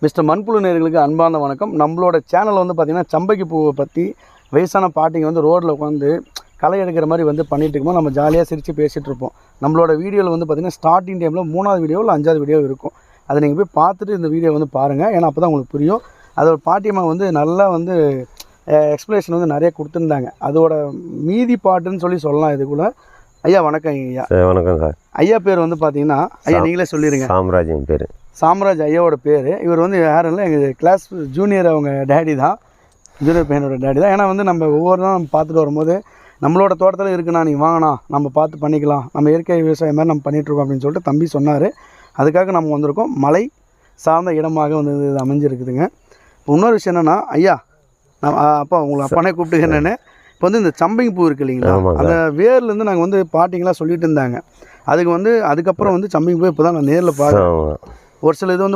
Mister மண்புழு நேயர்களுக்கு அன்பான வணக்கம். நம்மளோட சேனல் வந்து பார்த்திங்கன்னா சம்பங்கி பூவை பற்றி வயசான பாட்டிங்க வந்து ரோட்டில் உட்காந்து களை எடுக்கிற மாதிரி வந்து பண்ணிகிட்டு இருக்கும்போது நம்ம ஜாலியாக சிரித்து பேசிகிட்டு இருப்போம். நம்மளோட வீடியோவில் வந்து பார்த்திங்கன்னா ஸ்டார்டிங் டைமில் 3வது வீடியோ இல்லை 5வது வீடியோ இருக்கும். அதை நீங்கள் போய் பார்த்துட்டு இந்த வீடியோ வந்து பாருங்கள். ஏன்னா அப்போ தான் உங்களுக்கு புரியும். அதோட பாட்டியம்மா வந்து நல்லா வந்து எக்ஸ்ப்ளனேஷன் வந்து நிறைய கொடுத்துருந்தாங்க. அதோட மீதி பாட்டுன்னு சொல்லலாம். இதுக்குள்ளே ஐயா வணக்கம். ஐயா வணக்கம் சார். ஐயா பேர் வந்து பார்த்தீங்கன்னா ஐயா நீங்களே சொல்லிடுங்க. சாம்ராஜ் பேர். சாம்ராஜ் ஐயாவோட பேர். இவர் வந்து யாரும் இல்லை, எங்கள் கிளாஸ் ஜூனியர், அவங்க டேடி தான், ஜூனியர் பையனோட டேடி தான். ஏன்னா வந்து நம்ம ஒவ்வொரு நாள் நம்ம பார்த்துட்டு வரும்போது நம்மளோட தோட்டத்தில் இருக்குண்ணா, நீங்கள் வாங்கினா நம்ம பார்த்து பண்ணிக்கலாம், நம்ம இயற்கை விவசாயம் மாதிரி நம்ம பண்ணிகிட்ருக்கோம் அப்படின்னு சொல்லிட்டு தம்பி சொன்னார். அதுக்காக நம்ம வந்திருக்கோம். மலை சார்ந்த இடமாக வந்து இது அமைஞ்சிருக்குதுங்க. இப்போ இன்னொரு விஷயம் என்னென்னா, ஐயா அப்பா உங்களை அப்பனே கூப்பிட்டு என்னென்னு, இப்போ வந்து இந்த சம்பங்கி பூ இருக்குது இல்லைங்களா, அந்த வேர்லேருந்து நாங்கள் வந்து பாட்டிங்களாம் சொல்லிட்டு இருந்தாங்க. அதுக்கு வந்து அதுக்கப்புறம் வந்து சம்பங்கி பூ இப்போ தான் நான் நேரில் பார்க்குறேன். ஒரு சில இது வந்து